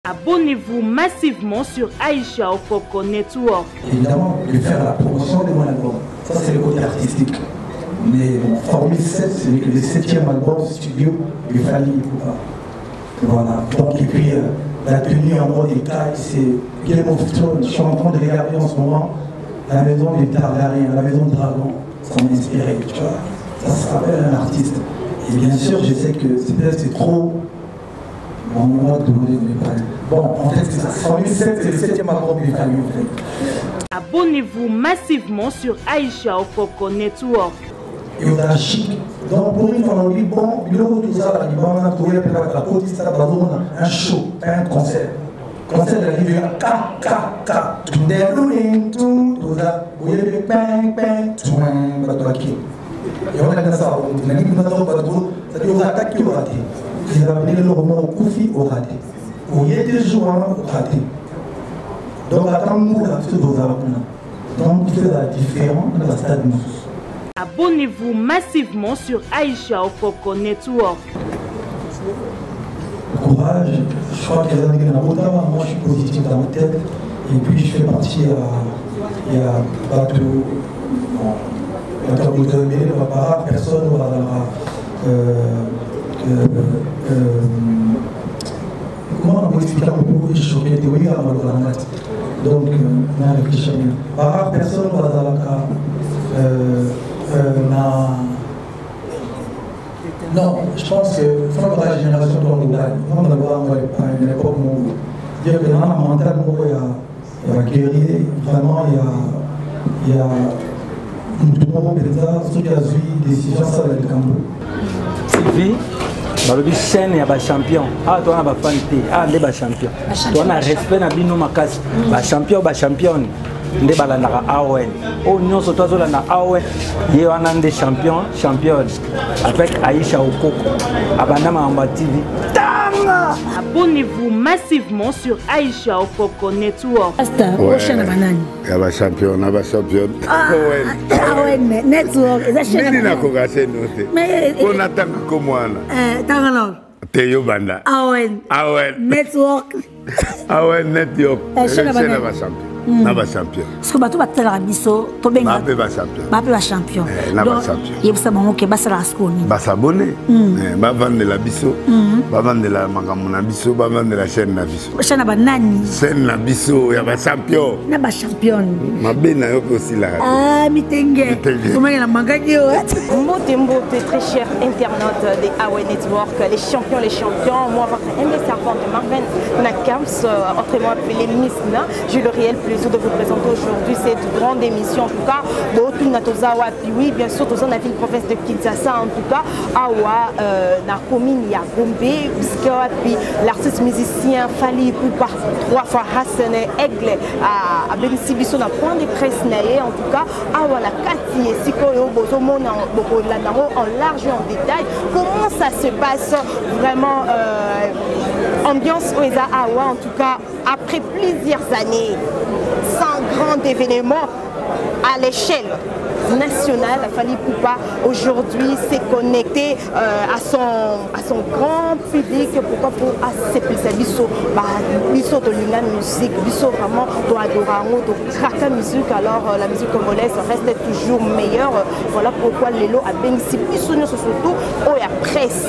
Abonnez-vous massivement sur Aïcha Okoko Network. Évidemment, de faire la promotion de mon album. Ça, c'est le côté artistique. Mais bon, Formule 7, c'est le 7e album studio de Fally Ipupa. Voilà. Donc, et puis, la tenue en mode détail, c'est Game of Thrones. Je suis en train de regarder en ce moment la maison des Targaryens, la maison de Dragon. Ça m'a inspiré, tu vois. Ça se rappelle un artiste. Et bien sûr, je sais que c'est trop. Bon, moi, bon, en fait, c'est ça. Formule 7, c'est le 7e album de Fally, en fait. Abonnez-vous massivement sur Aïcha Okoko Network. Et on a chic. Donc, pour une fois, on dit bon, il y a tout ça, on a trouvé la côte, un show, pas un concert. Concert de la vie, il y a K. Tout ça, vous voyez, ping, et on a dit ça, on a dit que ça dit on a attaqué au raté. Ils ont appelé le roman au Koufi au raté. On y était jouant au raté. Donc, attends-nous là, ce dos à donc, il fait la différence dans la stade. Abonnez-vous massivement sur Aïcha Okoko Network. Courage, je crois qu'il y a des gens qui moi je suis positif dans ma tête. Et puis je fais partie il y a Bateau, personne comment on peut expliquer un peu les choses qui étaient oui à la donc on a réfléchi bien. Personne non, je pense que la génération de l'Angleterre, on va voir à une époque où dire que dans la mentale, il y a guerrier, vraiment il y a tout le monde ceux qui a eu décision ça avec le Cambo. TV, balobi chaîne il y a des champions. Ah toi on a des fans, des champions. Toi on a respect na bino makasi. Ba champion ba championne. Nde balandaka AON o nyonso tozolanda AON ye wana nde championne avec Aïcha Okoko abanda Mamba TV tanga. Abonnez-vous massivement sur Aïcha Okoko Network. Asta prochaine banane ya ba championne AON Network eza chaîne nini na kokase note on atanga komwana tanga no Teyo banda AON Network Network chaîne ba champion na ba champion. Parce que bato batala biso to benga ba champion. Ba champion. Na ba champion. Yebisa bango ke basala skoni. Ba s'abonner. Ba vendre la biso. Ba vendre la makambo na biso, ba vendre la chaîne na biso. Chaîne ba nani? Chaîne na biso ya ba champion. Na ba champion. Mabe na yo aussi la. Ah mitenge. Comment il a mangani o? Mbote très chers internautes des AON Network, les champions. Moi votre aimé servant de Marvin Nakams, autrement appelé Miss Na, j'ai le réel plaisir de vous présenter aujourd'hui cette grande émission. En tout cas, oui, bien sûr, dans la ville-province de Kinshasa, en tout cas, Awa, la commune Yagombe, puisque l'artiste musicien Fally Ipupa, 3 fois Hassan Aigle, a bénéficié de la point de presse, en tout cas, Awa la Kati et Sikoyo, Bozomona, en large et en détail. Comment ça se passe vraiment, ambiance Oeza Awa, en tout cas, après plusieurs années, sans grand événement à l'échelle nationale, Fally Ipupa aujourd'hui s'est connecté à son grand public. Pourquoi pour accepter biso de l'Union musique, biso vraiment de adorango, de kraka musique. Alors la musique congolaise reste toujours meilleure. Voilà pourquoi Lelo a bénéficié biso surtout au ya presse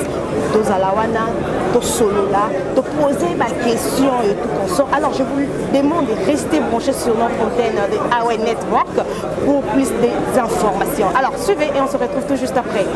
de Zalawana, de Solola, de poser ma question et tout consort. Alors je vous demande de rester branchés sur notre antenne de AON Network pour plus d'informations. Alors suivez et on se retrouve tout juste après.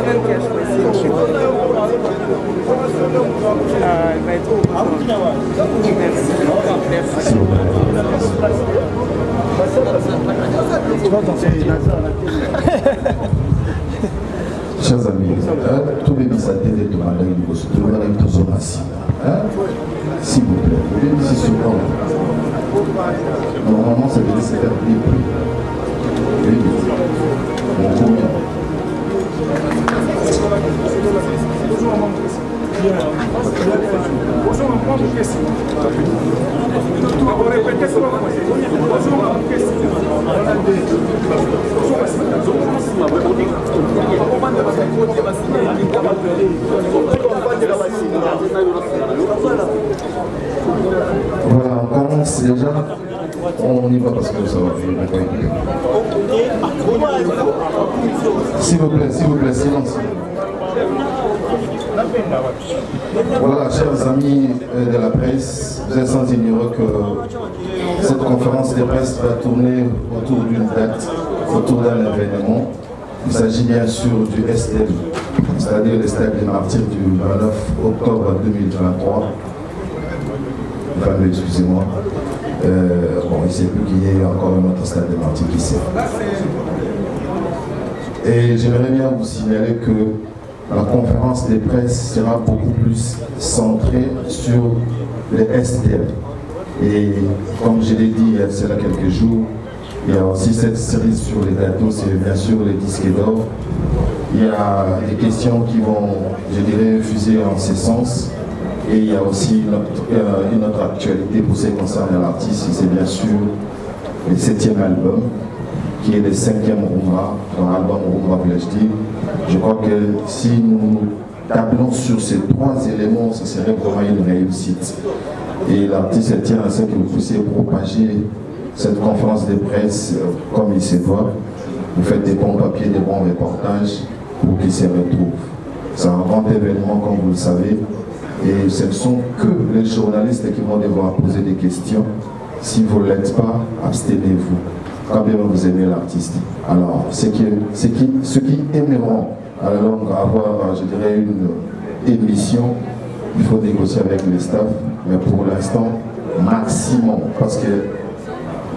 même qui a choisi. Il va être au merci. Chers amis, tous les bisatés de demander une chose, tout le monde est tous assis. S'il vous plaît, vous pouvez ici sur l'ordre. Normalement, ça devait se faire plus. Bon, combien? Bonjour, on prend une question. On répète ça. Bonjour, on question. Voilà, on commence déjà. On y va parce que ça va faire. S'il vous plaît, silence. Voilà, chers amis de la presse, vous êtes sans ignorer que cette conférence de presse va tourner autour d'une date, autour d'un événement. Il s'agit bien sûr du STL, c'est-à-dire le stade des martyrs du 29 octobre 2023. Excusez-moi. Bon, il ne sait plus qu'il y ait encore un autre stade des martyrs qui sert. Et j'aimerais bien vous signaler que la conférence de presse sera beaucoup plus centrée sur les STL. Et comme je l'ai dit il y a cela quelques jours, il y a aussi cette série sur les gâteaux, c'est bien sûr les disques d'or. Il y a des questions qui vont, je dirais, fuser en ce sens. Et il y a aussi une autre actualité pour ce qui concerne l'artiste, c'est bien sûr le 7e album, qui est le 5e Rumba, dans l'album Rumba Plejdi. Je crois que si nous tablons sur ces 3 éléments, ce serait vraiment une réussite. Et l'artiste tient à ce que vous puissiez propager cette conférence de presse comme il se doit. Vous faites des bons papiers, des bons reportages pour qu'ils se retrouvent. C'est un grand événement, comme vous le savez. Et ce ne sont que les journalistes qui vont devoir poser des questions. Si vous ne l'êtes pas, abstenez-vous. Quand bien vous aimez l'artiste. Alors, ceux qui aimeront à la longue avoir, je dirais, une émission, il faut négocier avec les staffs. Mais pour l'instant, maximum. Parce que,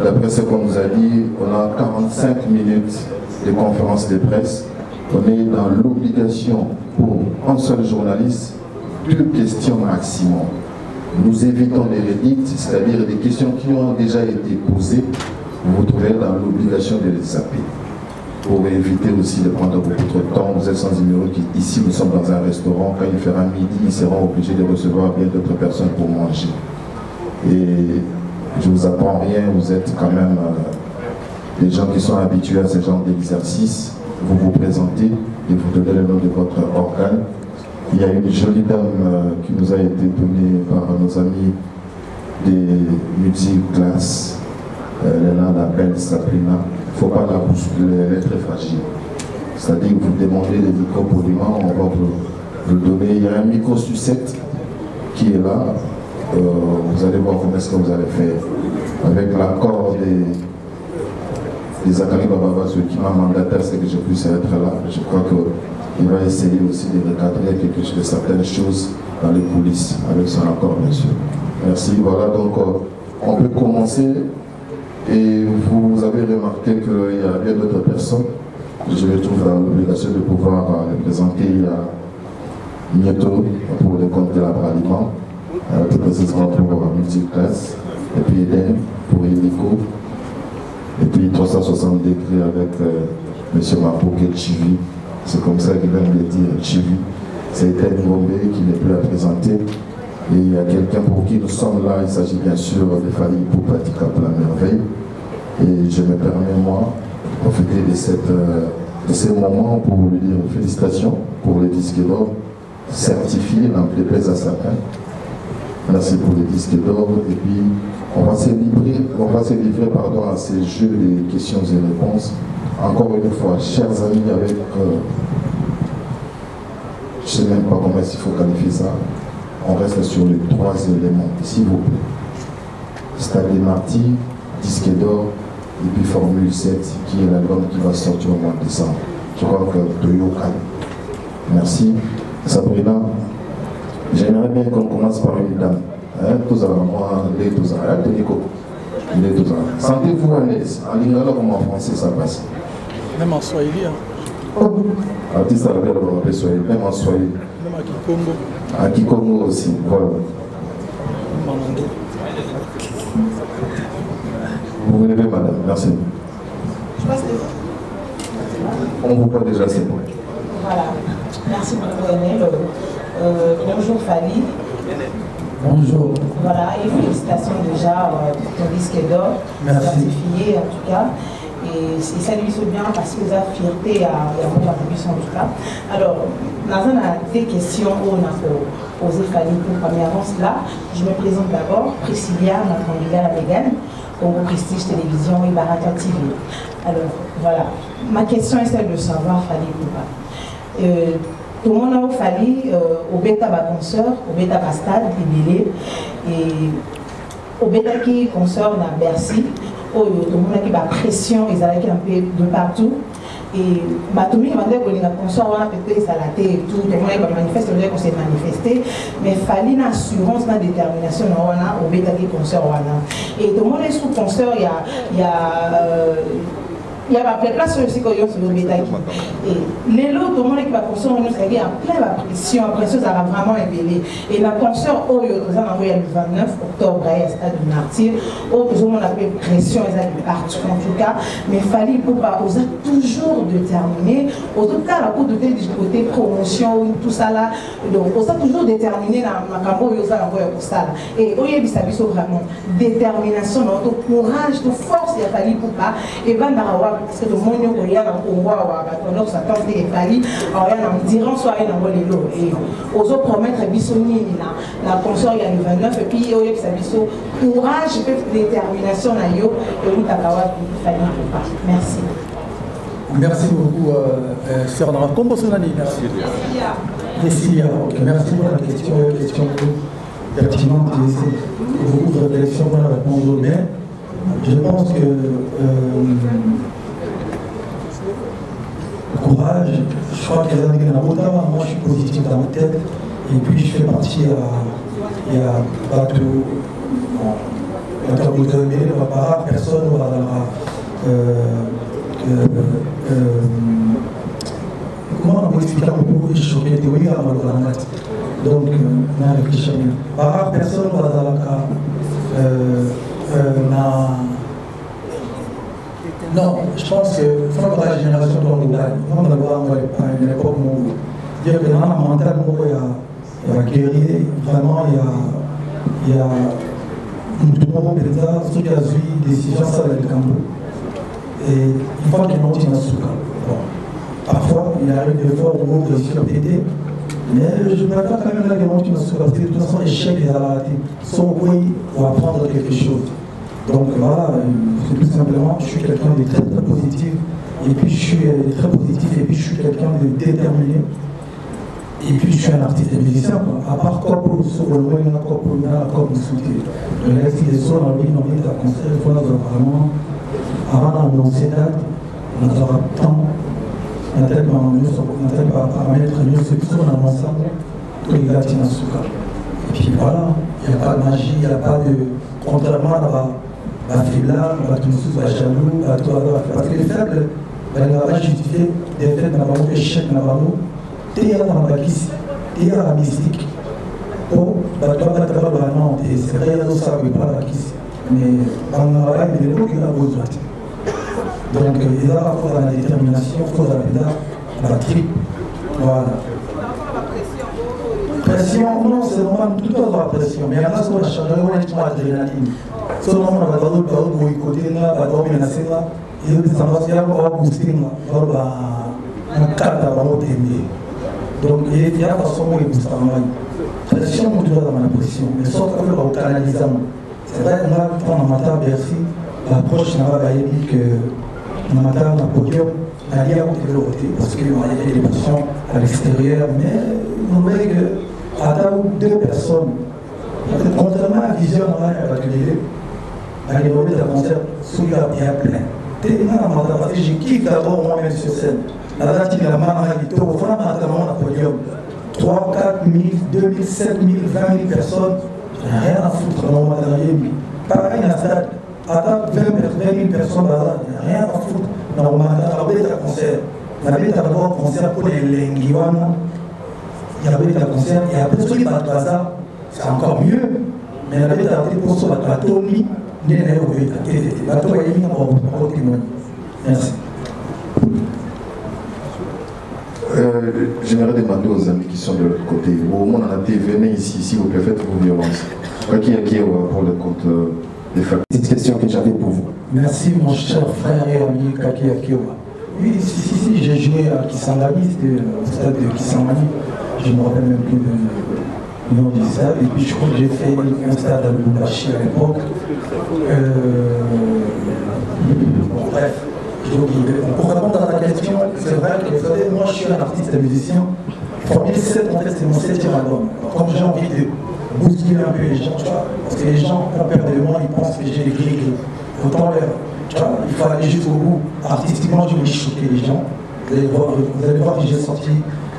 d'après ce qu'on nous a dit, on a 45 minutes de conférence de presse. On est dans l'obligation pour un seul journaliste, 2 questions maximum. Nous évitons les redites, c'est-à-dire des questions qui ont déjà été posées. Vous vous trouvez dans l'obligation de les zapper. Pour éviter aussi de prendre beaucoup trop de temps, vous êtes sans ignorer qu'ici nous sommes dans un restaurant, quand il fera midi, ils seront obligés de recevoir bien d'autres personnes pour manger. Et je ne vous apprends rien, vous êtes quand même des gens qui sont habitués à ce genre d'exercice. Vous vous présentez et vous donnez le nom de votre organe. Il y a une jolie dame qui nous a été donnée par nos amis des multi-classes. Elle est là, la belle Sabrina. Il ne faut pas la bousculer, elle est très fragile. C'est-à-dire que vous demandez des micros poliment, on va vous le donner. Il y a un micro sucette qui est là. Vous allez voir comment est-ce que vous allez faire. Avec l'accord des Akari Bababa, qui m'a mandaté, c'est que je puisse être là. Je crois qu'il va essayer aussi de recadrer certaines choses dans les coulisses, avec son accord, bien sûr. Merci. Voilà, donc on peut commencer. Et vous avez remarqué qu'il y a bien d'autres personnes. Je me trouve dans l'obligation de pouvoir les présenter. Il y a Mieto pour le compte de l'abraliment, plus précisément pour multiclasse, et puis Eden pour Illico, et puis 360 degrés avec M. Mapoke Chivi. C'est comme ça qu'il aime le dire, Chivi. C'est Eden Ngombe qui n'est plus à présenter. Et il y a quelqu'un pour qui nous sommes là, il s'agit bien sûr de Fali Poupatika pour la merveille. Et je me permets, moi, de profiter de ces moments pour lui dire félicitations pour les disques d'or certifiés, n'en déplaise à certains. Merci pour les disques d'or. Et puis, on va se livrer à ces jeux de questions et réponses. Encore une fois, chers amis, avec. Je ne sais même pas comment il faut qualifier ça. On reste sur les 3 éléments, s'il vous plaît. Stade des martyrs, disque d'or, et puis Formule 7, qui est l'album qui va sortir au mois de décembre. Je crois que Toyokan. Merci. Sabrina, j'aimerais bien qu'on commence par une dame. Sentez-vous à l'aise. En lingala comme en français, ça passe. Même en Swahili. Artiste arabe, on appelle Swahili. Même en Swahili. Même à Kikongo. À Kikongo aussi, voilà. Vous vous levez, madame. Merci. Je passe le... On vous voit déjà, c'est bon. Voilà. Merci beaucoup, Enel. Bonjour, Fali. Bonjour. Voilà, et félicitations déjà pour ton disque d'or. Certifié, en tout cas. Et ça lui fait bien parce que vous avez fierté à mon contribution, en tout cas. Alors, dans des questions où on a posé Fali pour première avance là, je me présente d'abord, Priscilla, ma candidate à Mégane, Congo Prestige Télévision et Baraka TV. Alors, voilà. Ma question est celle de savoir, Fali Poupa. Tout le monde a fallu au bêta concert, au bêta stade, et au bêta qui concert dans Bercy, où tout le monde a la pression, ils allaient un peu de partout. Et tout le monde a dit que le concert, on a peut-être salaté et tout, tout le monde a manifesté, on s'est manifesté, mais il fallait une assurance, une détermination au bêta qui concert. Et tout le monde est sous concert, il y a pas de place aussi quand il y a le bétail. Et les lots, tout le monde qui va construire, il y a plein de pression, ça va vraiment éveiller. Et la consort, il y a le 29 octobre, il y a le stade du martyr, tout le monde a fait pression, il y a partout en tout cas, mais il fallait pour pas, on a toujours déterminé, en tout cas, la cour de côté promotion, tout ça là, donc on a toujours déterminé dans ma campagne, on a envoyé pour ça. Et il y a vraiment détermination, notre courage, notre force, il a fallu pour pas, et ben parce que le monde il y a dans Congo on s'attend des Paris en dirant soit dans les lots et aux autres promettre bisoni la consort il y a le 29 et puis il y a biso courage et détermination na yo et on t'a fallu merci. Merci beaucoup sœur Nara. Comment son année? Merci. Priscilla. Merci pour la question pertinente et beaucoup de réflexions pour la répondre bien. Je pense que le courage, je crois qu'il y a des gens moi je suis positif dans ma tête, et puis je fais partie il y a Batou, personne comment on peut expliquer un peu les choqués de oui à Malolamat. Donc, on a réfléchi bien. Personne non, je pense que la génération de l'Ouest, on va voir à une époque où dire que dans la mentale, il y a guerrier, vraiment, il y a tout le monde qui a suivi des décisions, ça va être Cambo. Et une fois qu'il monte, il y a Souka. Parfois, il arrive des fois où on réussit à péter, mais je ne préfère quand même là qu'il monte, il y a Souka, parce que de toute façon, l'échec est à la raté. Son oui, on va apprendre quelque chose. Donc voilà, c'est tout simplement, je suis quelqu'un de très très positif, et puis je suis très positif, et puis je suis quelqu'un de déterminé, et puis je suis un artiste et musicien, à part Corpo, sur le web, Corpo, Corpo, Souté. Le reste des sons, on a envie de concert, il faut vraiment, avant d'annoncer date, on a temps, on a tellement à mettre mieux ce qui sont ensemble, tous les gars qui sont et puis voilà, il n'y a pas de magie, il n'y a pas de. Contrairement à la faiblard, à tout le monde, jaloux, à tout parce que les faibles, ils ne vont pas justifier des faits, ils ne vont pas échec, ils ne vont pas il y a la mystique. Oh, bah toi, non, c'est vrai, il ça, mais pas la kiss. Mais dans le travail, il y a beaucoup qui a besoin. Donc, il y a la fois la détermination, il faut la tripe. Voilà. Pression, non, c'est normal, tout le temps la pression. Mais il y en a qui ont la chaleur, on a l'adrénaline. Ce moment, on va d'abord boycotter, on va d'abord menacer, et ça va booster, on va donc, il y a une façon où il booste en ligne. La pression, on doit dans la pression, mais sauf qu'on va canaliser. C'est vrai qu'on va prendre un matin à Bercy, l'approche n'a pas dit que un matin, un podium, aller à côté, parce qu'il y a des pressions à l'extérieur, mais on voit que à deux personnes, contrairement à la vision, on va accueillir, dans les moments de concert, sous la bien plein. Parce que je kiffe d'abord moi-même sur scène. La date, il a mal à l'ito, il faut un podium. 3, 4 000, 2 000, 7 000, 20 000 personnes, je n'ai rien à foutre dans mon matériel. Pareil, la stade, à 20 000 personnes, je n'ai rien à foutre dans mon matériel. Concert. Il y avait d'abord un concert pour les Lenguiwana. Il y avait un concert, et après, ceux qui battent ça, c'est encore mieux. Mais il y avait des pour ceux qui battent Tony. Merci. J'aimerais demander aux amis qui sont de l'autre côté. Au moins, on a été, venez ici, s'il vous plaît, faites vos violences. Qui est pour le compte des familles. Petite question que j'avais pour vous. Merci, mon cher frère et ami Kaki Akiowa. Oui, si, j'ai joué à Kisangani, c'était au stade de Kisangani. Je ne me rappelle même plus du nom du stade. Et puis, je crois que j'ai fait un stade à Lubumbashi à l'époque. Bon, bref. Pour répondre à ta question, c'est vrai que vous savez, moi je suis un artiste et musicien. Formule 7, en fait, c'est mon 7e album. Comme j'ai envie de bousculer un peu les gens, tu vois, parce que les gens ont peur de moi, ils pensent que j'ai des grilles. Autant tu vois, il faut aller jusqu'au bout. Artistiquement, je vais choquer les gens. Vous allez voir que j'ai sorti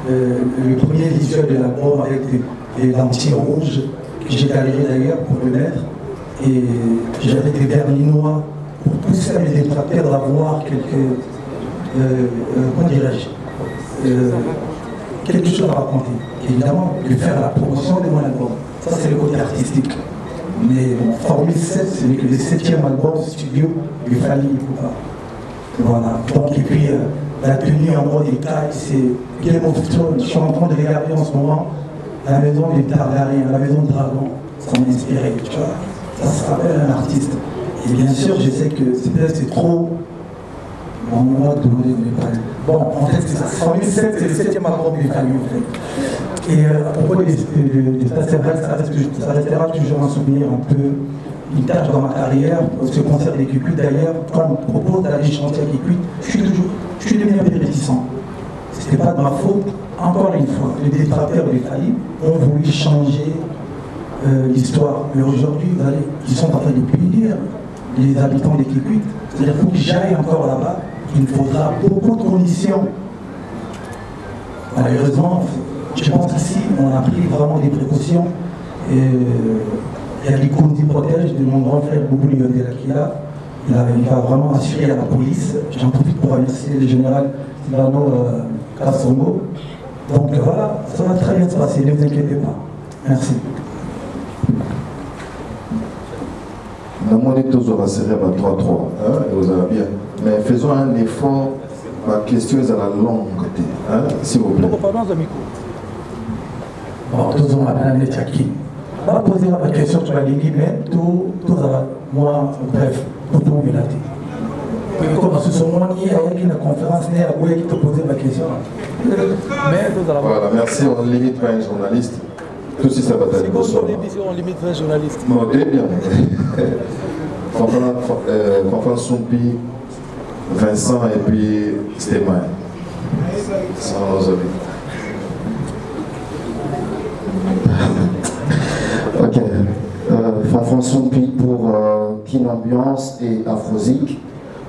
le premier visuel de l'album avec des lentilles rouges, que j'ai galéré d'ailleurs pour le mettre. Et j'avais des vernis noirs. Pour pousser à mes détracteurs à voir quelque chose à raconter. Évidemment, de faire la promotion de mon album. Ça, c'est le côté artistique. Mais bon, Formule 7, ce n'est que le 7e album studio du Fali Poupa. Voilà. Donc, et puis, la tenue en mode écaille, c'est Game of Thrones. Je suis en train de regarder en ce moment la maison des Targaryens, la maison de Dragon. Ça m'a inspiré, tu vois. Ça se rappelle un artiste. Et bien sûr, je sais que c'est trop. Bon, moi, bon, en fait, c'est ça. Formule 7, c'est le 7e album des familles, en fait. Et à propos de ça, c'est vrai que ça restera toujours un souvenir un peu, une tâche dans ma carrière. Ce concert des Cucuit, d'ailleurs, quand on me propose d'aller chanter à Cucuit, je suis devenu un peu réticent. Ce n'était pas de ma faute. Encore une fois, les détracteurs des familles ont voulu changer l'histoire. Mais aujourd'hui, ils sont en train de punir les habitants des Cucuit. C'est-à-dire qu'il faut que j'aille encore là-bas, il me faudra beaucoup de conditions. Malheureusement, je pense qu'ici, on a pris vraiment des précautions. Et il y a des conditions de protège de mon grand frère Boubou Liondela qui est là. Il va vraiment assurer à la police. J'en profite pour remercier le général Silvano Kassongo. Donc voilà, ça va très bien se passer, ne vous inquiétez pas. Merci. La monnaie tous va serrer à 3-3, vous avez bien. Mais faisons un effort, ma question est à la longue côté, s'il vous plaît. Bon, tous on va aller checker. On va poser la question sur la ligne, mais tout moi, bref, pour tout le monde. Comme ce sont moi qui a une conférence, qui te poser ma question. Voilà, merci, on ne limite pas un journaliste. Tout si ça va être bonsoir. On limite un journaliste. Bon, très bien. Fanfan Soumpi, Vincent et puis Stéphane. Sans nos amis. Ok. Fanfan Soumpi pour Kin Ambiance et Afrosique.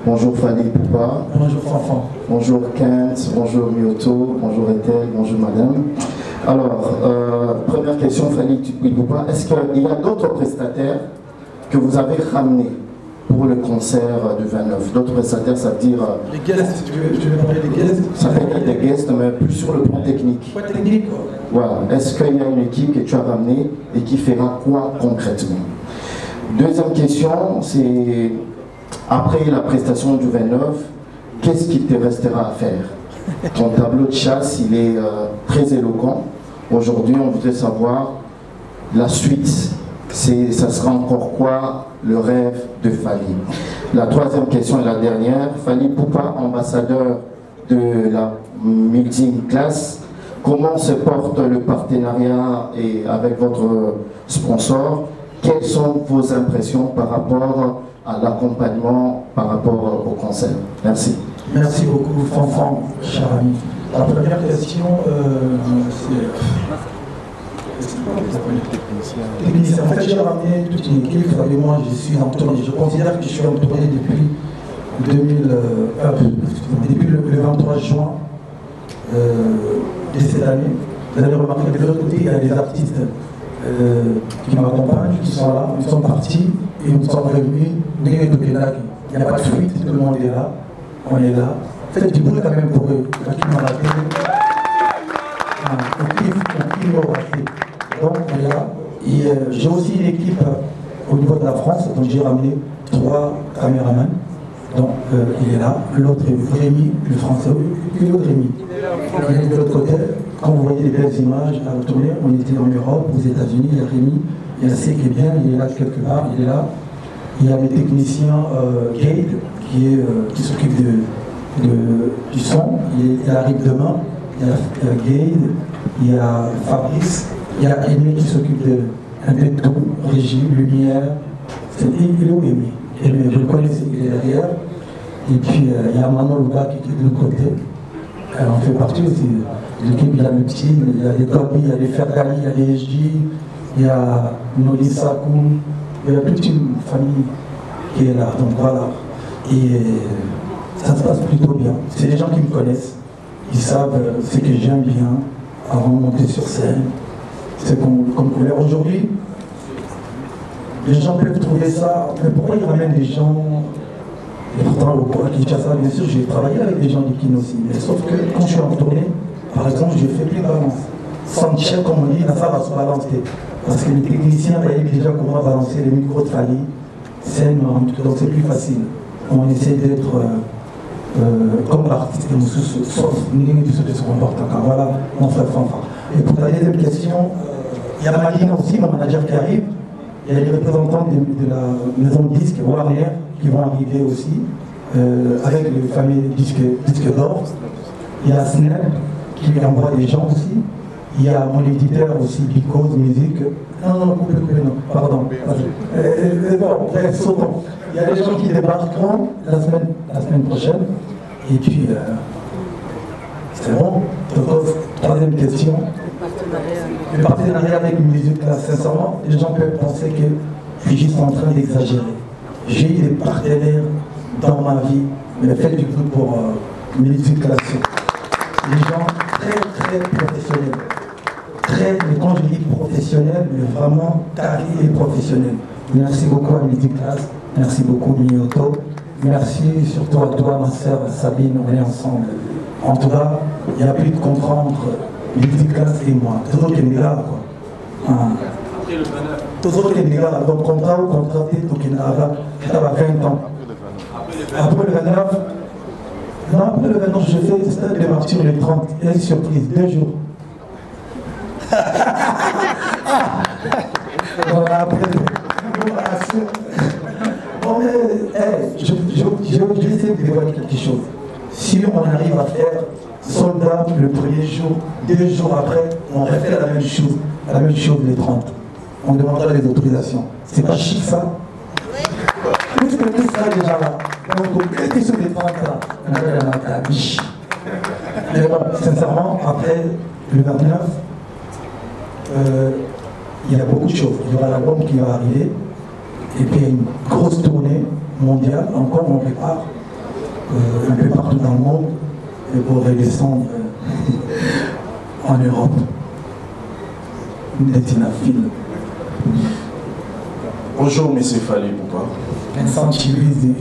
Bonjour Fanny Poupa. Bonjour Fanfan. Bonjour Kent, bonjour Mioto, bonjour Ethel, bonjour Madame. Alors, première question, Fanny Poupa, est-ce qu'il y a d'autres prestataires que vous avez ramenés pour le concert du 29? D'autres prestataires, ça veut dire... Les guests, tu veux parler des guests? Ça fait dire des guests, mais plus sur le plan technique. Quoi technique quoi. Voilà. Est-ce qu'il y a une équipe que tu as ramenée et qui fera quoi concrètement? Deuxième question, c'est... Après la prestation du 29, qu'est-ce qu'il te restera à faire? Ton tableau de chasse, il est très éloquent. Aujourd'hui, on voudrait savoir la suite. Ça sera encore quoi le rêve de Fally? La troisième question et la dernière. Fally Poupa, ambassadeur de la multi-classe. Comment se porte le partenariat avec votre sponsor? Quelles sont vos impressions par rapport à l'accompagnement par rapport au concert? Merci. Merci beaucoup, Fanfan, cher ami. La première question, technicien. En fait, j'ai ramené toute une équipe avec moi, je suis entouré. Je considère que je suis entouré depuis depuis le 23 juin de cette année. Vous avez remarqué que de l'autre côté, il y a des artistes qui m'accompagnent, qui sont là, ils sont partis et nous sommes revenus. Il n'y a pas de fuite, tout le monde est là, on est là. Faites du bruit quand même pour eux, qui m'ont raté. Donc on est là. Et j'ai aussi une équipe au niveau de la France, donc j'ai ramené 3 caméramans. Donc il est là, l'autre est Rémi, le français, et l'autre Rémi. Il est de l'autre côté. Quand vous voyez les belles images à retourner, on était en Europe, aux États-Unis, il y a Rémi, il y a C qui est bien, il est là quelque part, il est là. Il y a mes techniciens Gade qui s'occupe du son, il arrive demain. Il y a Gade, il y a Fabrice, il y a Aimé qui s'occupe un peu de tout, régie, lumière. Il est où Aimé? Aimé, vous le connaissez, il est derrière. Et puis il y a Manon Louga qui est de l'autre côté. Elle en fait partie aussi. L'équipe, il y a le petit, il y a les Gobi, il y a les Fergali, il y a les SJ, il y a Noli Sakoum, il y a toute une famille qui est là. Donc voilà. Et ça se passe plutôt bien. C'est des gens qui me connaissent. Ils savent ce que j'aime bien avant de monter sur scène. C'est comme couleur. Aujourd'hui, les gens peuvent trouver ça. Mais pourquoi ils ramènent des gens? Et pourtant, à Kinshasa, bien sûr, j'ai travaillé avec des gens du Kin aussi. Mais sauf que quand je suis en tournée, par exemple, je fais plus de balance. Sans chef, comme on dit, là, ça va se balancer. Parce que les techniciens voyaient déjà comment balancer les micros de Fali, scène, donc c'est plus facile. On essaie d'être comme l'artiste de Moussous, sauf Nini du de se comporte. Voilà, on fait fanfare. Et pour la deuxième question, il y a Malina aussi, mon manager qui arrive. Il y a les représentants de la maison de disques, Warner, qui vont arriver aussi, avec le fameux disque d'or. Il y a Snap qui lui envoie des gens aussi. Il y a mon éditeur aussi, Because Music. Non, coupez, non, pardon. Bref, sautons. Il y a des gens qui débarqueront la semaine prochaine. Et puis, c'est bon. Troisième question. Le partenariat avec Musique, là, sincèrement, les gens peuvent penser que je suis juste en train d'exagérer. J'ai eu des partenaires dans ma vie, mais faites du coup pour Musique classique. Des gens très professionnels. Mais quand je dis professionnel, mais vraiment carré et professionnel. Merci beaucoup à Midi Class, merci beaucoup Mioto, merci surtout à toi ma sœur Sabine, on est ensemble. En tout cas, il n'y a plus de comprendre Midi Class et moi. Tout autre est là quoi. Tout autre est là, donc contrat ou contraté, donc il y a 20 ans. Après le 29, non, après le 29, je fais stade de martyr le 30, et une surprise, 2 jours. Voilà, après, je vais essayer de dévoiler quelque chose. Si on arrive à faire soldat le premier jour, 2 jours après, on refait la même chose les 30. On demandera les autorisations. C'est pas chic ça? Tout ça déjà là. Donc, quelque chose des 30 là, on avait la biche. Mais bon, sincèrement, après le 29, il y a beaucoup de choses. Il y aura l'album qui va arriver, et puis il y a une grosse tournée mondiale. Encore, on prépare un peu partout dans le monde et pour redescendre en Europe. Bonjour, M. Fali, pourquoi Vincent Chibizi.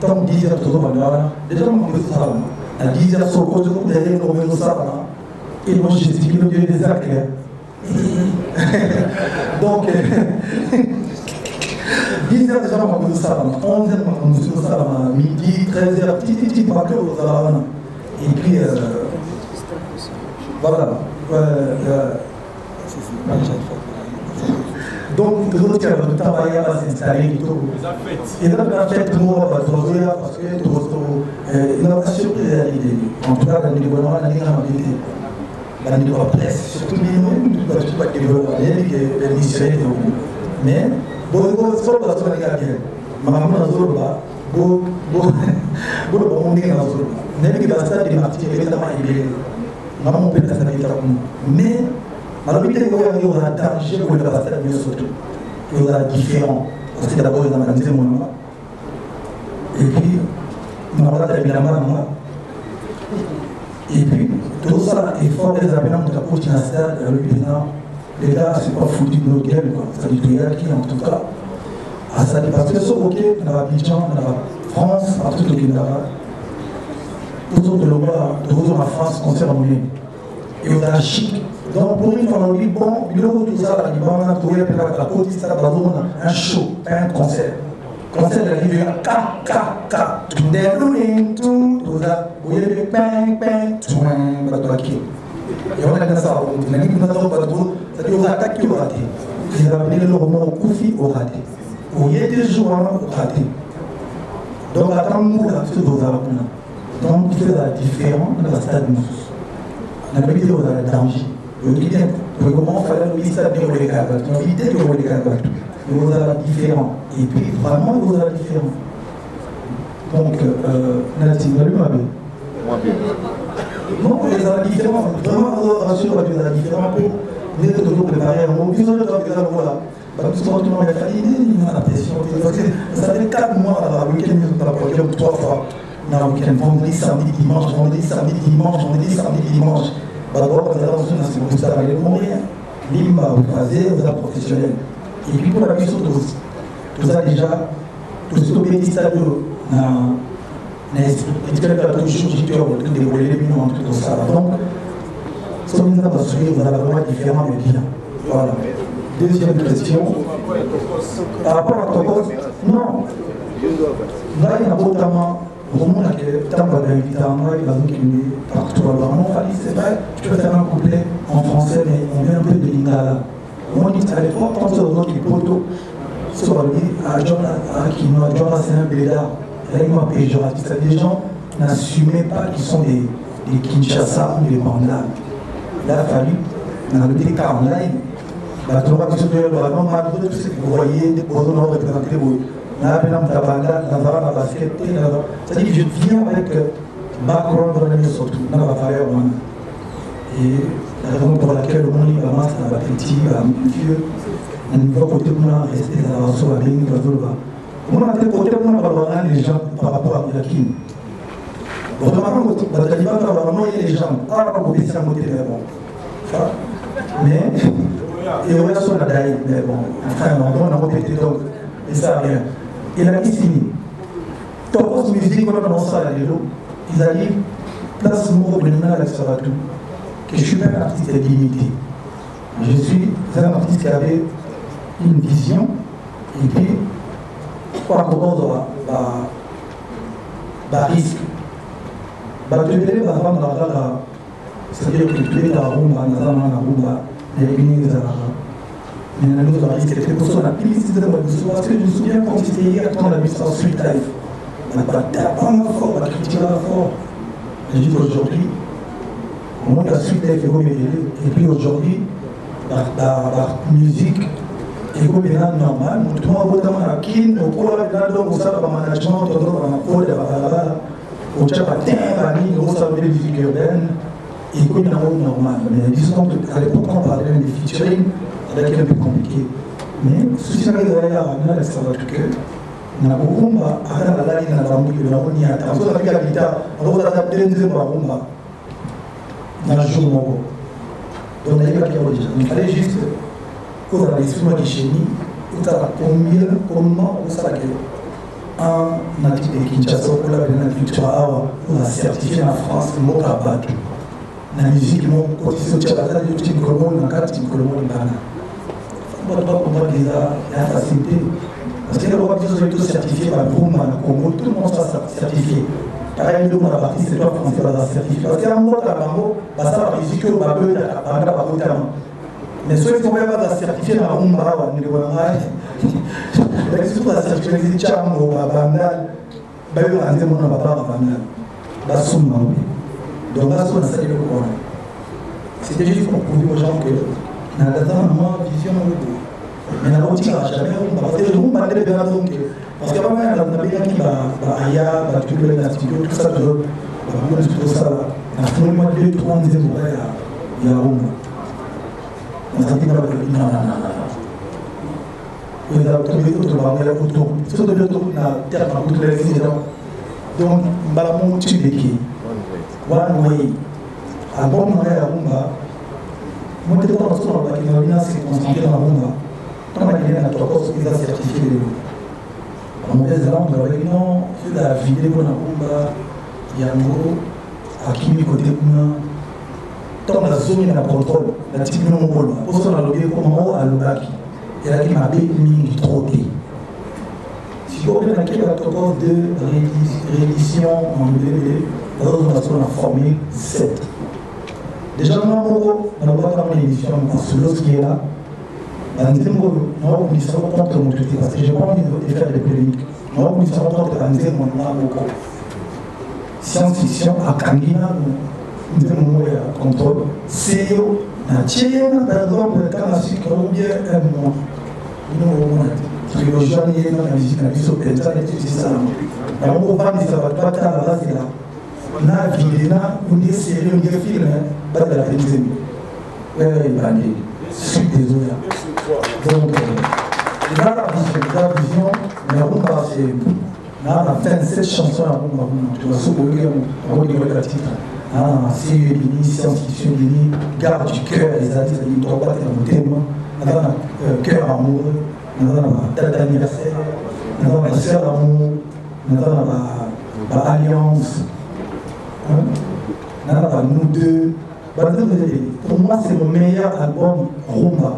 Tant 10 heures, déjà, à 10 heures, et moi, j'ai dit le Dieu des actes. Donc, 10 heures déjà, on va ça, 11 heures, on va ça, midi, 13 heures, petit, et puis, voilà. Donc, les autres qui ont travaillé à s'installer et tout. Et là, on a fait tout le monde parce que il n'a pas surpris l'idée. En tout cas, dans le gouvernement, la ligne a la ligne de presse, surtout les gens qui ne développent pas, les missionnaires. Mais, bon, c'est pas parce qu'on est gardien. Maman, mais alors, il y aura danger pour le passage, mais surtout, il y aura différent. Parce que d'abord, ils ont organisé mon nom. Et puis, on a évidemment moi. Et puis, tout ça, effort des habitants de la côte nationale, le Bénin, les gars, c'est pas foutu de nos gueules, quoi. Ça dit qu'il y a qui, en tout cas, à ça, parce que ce ok, dans la Abidjan, dans la France, partout au Guinée, tous autres de la France concernés. Et on a chic. Donc, pour une fois, on dit, bon, tout ça, là, on a trouvé la côte, ça, un show, pas un concert. Concert de la vie, tout ça, vous voyez, et on a dit ça, on a dit que ça on a attaqué au raté. Ils ont appelé le roman Koufi au raté. Il y a des jours au raté. Donc, attends-nous là, ce dos à la donc, il fait la différence dans la stade de on a dit qu'on a le danger. On dit comment il fallait nous dire ça, on les gars, on dit qu'on les gars, on a la différence. Et puis, vraiment, on a la différence. Donc, Nathalie, on a lu ma belle. Moi bien. Non, les a la différence. Vraiment, rassure, on a la différence. Vous êtes toujours préparé à vous. Ils ont le temps de faire voilà. Parce que tout le monde a fait l'idée, il a la pression. Ça fait 4 mois à la week-end, nous avons podium 3 fois. Dans le week-end, vendredi, samedi, dimanche, vendredi, samedi, dimanche, vendredi, samedi, dimanche. D'abord, vous avez besoin de ça, vous avez rien. Limba, vous faites, vous êtes professionnel. Et puis pour la question de tout ça déjà, tout ce petit stade, tout dévoilé les millions, tout ça. Donc, ce que nous avons suivi, vous avez vraiment différent, mais bien. Voilà. Deuxième question. Par rapport à Togo, non. Là, il y a notamment. Au moment où il y a partout, c'est vrai, tu peux faire un couplet en français, mais on vient un peu de l'Ingala. On dit à l'époque, quand on a dit poteau, sur le dit à Jonas, c'est un blédard. Là, il m'a péjoratif. C'est des gens qui n'assumaient pas qu'ils sont des Kinshasa ou des Bangla. Il a fallu, dans le décart en live, tout le monde qui se fait vraiment mal, tout ce que vous voyez, des posons non représentés. Là, dans la basket, c'est-à-dire que je viens avec background dans les surtout, dans la valeur. Et la raison pour laquelle le monde est vraiment petit, vieux, on ne va côté pour rester dans la sauce à bien, on a été côté pour les gens par rapport à Yakin. Autrement, dans le Taliban, il y a les gens, on peut essayer à monter, mais bon. Mais, et on reste sur la daille, mais bon, enfin, on a répété donc, et ça rien. Et la Kissini, Topos Musique, on a commencé à l'élo, ils arrivent, place Mouro Benina à l'Extravatou, que je suis pas un artiste limité. Je suis un artiste qui avait une vision, et puis, par rapport à risque. C'est-à-dire que tu es à Rumba, mais il y a un autre risque, c'est pour ça qu'on a publicité de parce que je me souviens quand c'était hier, quand on a vu ça en Sweet Life. On n'a pas tapé fort, on a critiqué fort. Je dis qu'aujourd'hui, on monte la Sweet Life et puis aujourd'hui, la musique est normale. Tout le monde a dit on prend le management, on prend on tient pas de la musique urbaine, et qu'on a un normal. Mais disons qu'à l'époque, on parlait même des featuring, avec un peu compliqué. Mais si on regarde là, ça va tout que. On a beaucoup de rumba, on a la ligne, on a la musique, on a la guitare, on a adapté les deux rumba. Dans le jour Mogo. Donc, on a dit qu'il fallait juste qu'on a les instruments qui chenillent, on a comment on s'arrête. Un natif de Kinshasa, on a certifié en France, le mot Kabatu. La musique, mon quotidien, tu as la petite colombe, on a quatre petites colombe de banane. On ne peut pas comprendre la facilité. Parce que les rois qui sont tous certifiés par Bruma, Congo, tout le monde soit certifié. Pareil, nous, on a parti, c'est toi français, on a certifié. Parce qu'il y a un mot à Bango, ça va musique, on va peu, on va pas mais ceux qui ont pas certifié dans la Rumba, on est là. Si vous avez certifié les Tcham ou à Bandal, on va pas à Bandal. La somme, donc là, on a salué le Coran. C'était juste pour prouver aux gens que dans la vision, mais dans l'autre, il n'y a jamais parce que le monde m'a dit parce qu'avant, on a bien qui va Aya, tout le monde, tout ça, tout ça, dans le mois de 2, 3, il y a Rumba. On s'est dit non. Vous avez trouvé autour. Surtout de l'auto, on a terre dans toutes les villes. Donc, Balamon, tu es qui? Voilà, oui. À bon moment, à Rumba, moi, je suis dans la Guinée, c'est concentré dans la Rumba. Tant que la Guinée a 3 causes qui ont certifié. En Nouvelle-Zélande, on a dit non, c'est la vidéo pour la Rumba, il y a un gros, à qui mi côté Kuna. Tant que la zone est en contrôle, la type de mon rôle, pour ça, on a lobby comme un à l'Obaki. Et là, il m'a mis trop de. Si vous avez la cause de réédition en DVD, on a formé 7. Déjà, on a pas fait l'édition parce que lorsqu'il est là, on a contre mon côté parce que je n'ai pas envie de faire des polémiques. On a contre mon science-fiction à Kangina, nous avons contrôle. C'est la tienne, par exemple, quand la sucre ou bien un mois. Trilogie, la musique, la musique, c'est ça. Alors, on va dire ça va pas là, c'est là. On a vidéo, on dit série, on dit film, pas de la télévision. Oui, je suis désolé. Donc, dans la vision, mais on va c'est. Là, on a 27 chansons à Rumba. Tu vas soulever un rôle de la titre. C'est une science-fiction, une garde du cœur, les artistes, ils ne doivent pas être un témoin. On a un cœur amoureux, on a une date d'anniversaire, on a une sœur d'amour, on a une alliance, on a nous deux. Pour moi, c'est le meilleur album Rumba.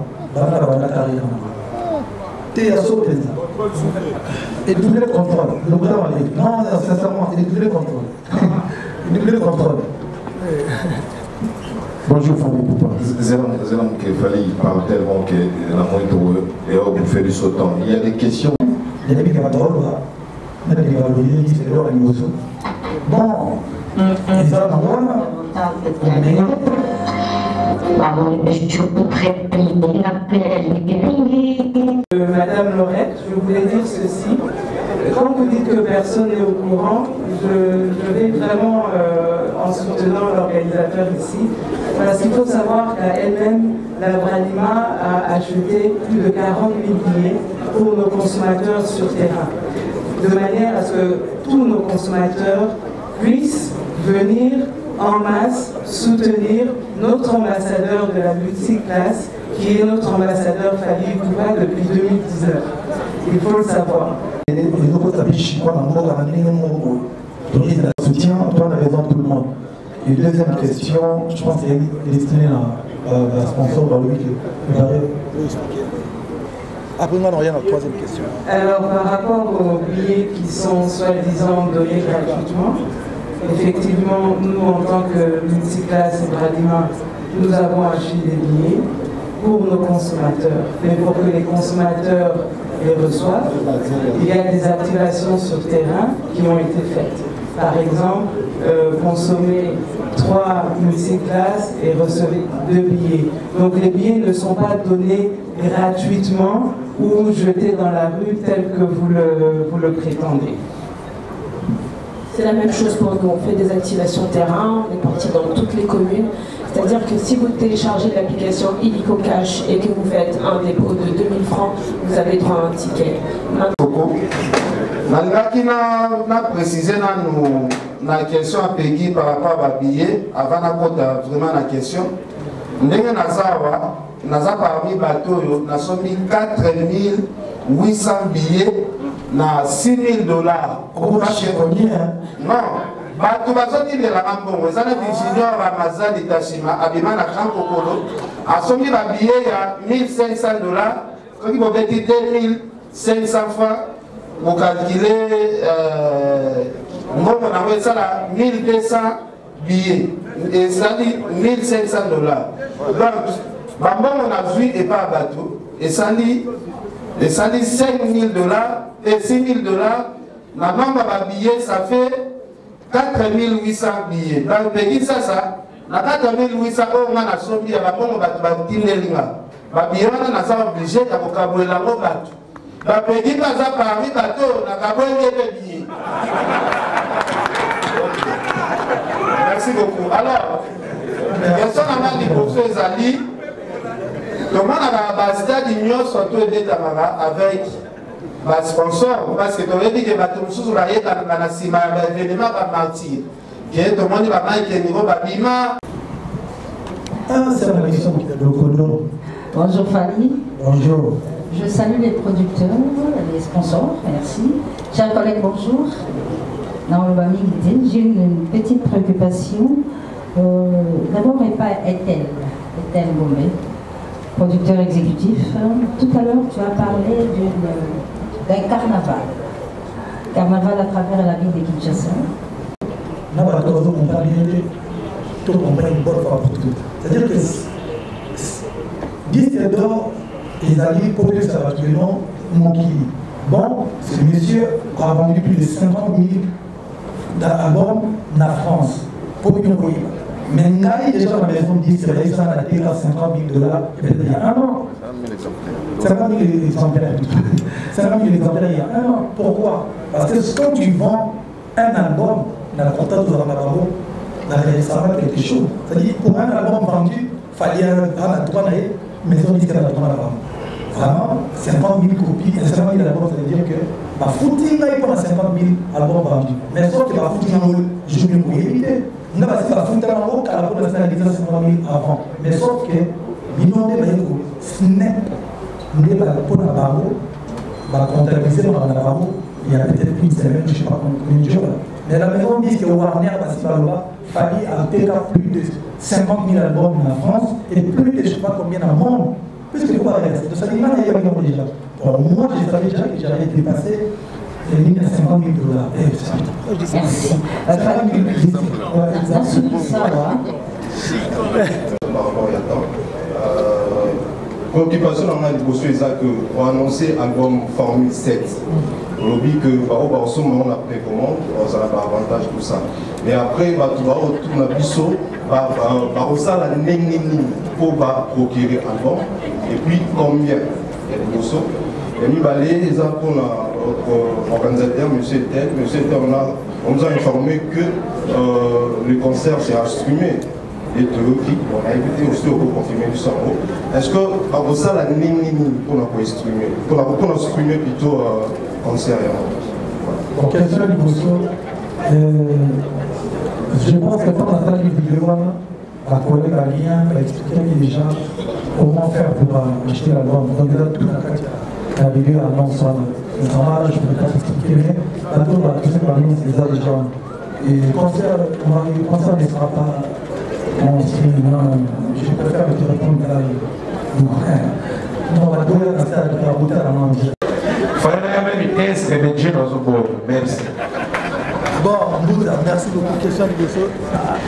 Et double contrôle. Le gouvernement dit non, sincèrement, il est double contrôle. Il est double contrôle. Bonjour Fabien Poupa. Zélam Kefali parle tellement que la moindre est au bouffé du sautant. Il y a des questions. Il y a des questions. Bon, ils Madame Laurette, je voulais dire ceci. Quand vous dites que personne n'est au courant, je vais vraiment en soutenant l'organisateur ici, parce qu'il faut savoir qu'elle-même, la Bralima a acheté plus de 40 000 billets pour nos consommateurs sur terrain, de manière à ce que tous nos consommateurs puissent venir en masse soutenir notre ambassadeur de la multiclasse, qui est notre ambassadeur Fali Poupa depuis 2019. Il faut le savoir. Soutien, toi, on a besoin de tout le monde. Et deuxième question, je pense qu'elle est destinée à sponsor dans le week. Après, on a rien à la troisième question. Alors, par rapport aux billets qui sont soi-disant donnés gratuitement, effectivement, nous, en tant que multiclasse et Bralima, nous avons acheté des billets pour nos consommateurs. Mais pour que les consommateurs les reçoivent, il y a des activations sur terrain qui ont été faites. Par exemple, consommer 3 multiclasses et recevez 2 billets. Donc les billets ne sont pas donnés gratuitement ou jetés dans la rue tel que vous le prétendez. C'est la même chose pour nous, on fait des activations terrain, on est parti dans toutes les communes. C'est-à-dire que si vous téléchargez l'application Illico Cash et que vous faites un dépôt de 2000 francs, vous avez droit à un ticket. Je préciser la question à Peggy par rapport à billet, avant de vraiment la question. Nous avons parmi bateau, nous avons mis 4800 billets na 6 000 $. Comment non. Bato bazoti de la Rambongo, ils ont Virginia Ramazan Itashima, Abima na Grand Kokolo, a sommi la billet à 1500 $, quand ils vont mettre 2500 francs, vous calculez, on a ça là 1200 billets, et ça dit 1500 $. Donc, Bambon on a vu et pas à bateau, et ça dit 5 000 $ et 6 000 $, la nombre de billets, ça fait 4 800 billets. Dans le pays, ça, na 4 800 on a sombi, il y a un billets, on a obligé de vocabulaire la bateau. Dans le pays, pas à Paris, bateau, on a des billets. Merci beaucoup. Alors, personne n'a dit pour ceux Ali. Comment à stade d'union surtout aider Tamara avec ma sponsor parce que tu avais dit que ma tout sous la yéta na sima événement va mentir. Que tout le monde va manquer niveau babima. Ah, c'est la question qui est de Bonjour Fanny. Bonjour. Je salue les producteurs, les sponsors, merci. Chers collègues, bonjour. J'ai une petite préoccupation. D'abord, Ethel Gomé, producteur exécutif. Tout à l'heure, tu as parlé d'un carnaval. Carnaval à travers la ville de Kinshasa. C'est-à-dire que disque d'or, les alliés populaires actuellement, bon, ce monsieur a vendu plus de 50 000 d'albums en France. Pour une rouille. Mais Ngaï, déjà dans la maison de disque, il a été à 50 000 $, il y a un an. 50 000 exemplaires. 50 000 exemplaires il y a un an. Pourquoi? Parce que quand tu vends un album, dans la comptable de Ramababo, ça va quelque chose. C'est-à-dire pour un album vendu, il fallait un droit d'aller, maison de disque à la droit d'avant. Vraiment, 50 000 copies, 50 000 albums, ça veut dire que ma footing là, il prend 50 000 albums vendus. Mais sauf que ma footing en haut, je me mouille éviter. On a passé ma footing en haut, car la bonne nationalité 50 000 avant. Mais sauf que, millions de bailleurs, snap, on est pour la barreau, comptabiliser dans la barreau, il y a peut-être une semaine, je ne sais pas combien de jours. Mais la maison dit que Warner, il fallait en tout cas plus de 50 000 albums en France et plus de je ne sais pas combien dans le monde. Puisque il faut pas rester. De ça, il y a déjà. Pour moi, je savais déjà que j'avais dépassé les lignes à 50 000 $. Merci. Par rapport à temps. Préoccupation dans la discussion, c'est qu'on a annoncé l'album Formule 7. On dit que par rapport à ce moment, on a précommande, ça n'a pas avantage tout ça. Mais après, on va retourner à Bissau, par ça, la ligne pour procurer l'album. Et puis, combien il y a des morceaux. Et nous, les organisateur, M. Tel, on nous a informé que le concert s'est streamé. Et on a évité aussi au confirmer du sang. Est-ce que par ça, la ligne pour nous streamer, pour streamer plutôt concert? Bon, question du morceau. Je pense que quand on a vu la vidéo, la collègue Alien a expliqué déjà comment faire pour acheter l'album. Donc, il y a tout la vidéo annonce. Notamment, je ne peux pas t'expliquer, mais la tour va toucher par nous, c'est déjà déjà. Et le concert ne sera pas en stream. Je préfère te répondre là. Non, la douleur reste à la route à la main. Merci. Bon, merci beaucoup. Question de ça.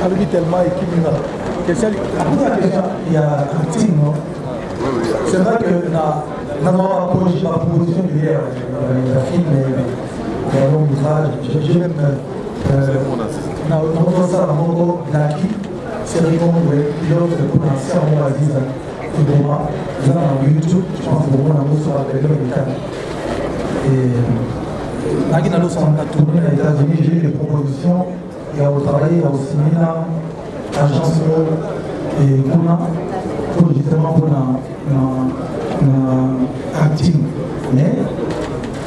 Avec tellement équipe. Question il y a un team, non? C'est vrai que ma proposition du hier, la film et le long métrage, j'ai même ça dans mon Naki, c'est pilote pour lancer en Aziz Iboma, ils ont YouTube, je pense que mon amour sera avec le et Naki Nalo sont tourné aux États-Unis, j'ai eu des propositions, il y a au travail, il y a au cinéma, agence et Kuna, pour justement pour acting. Mais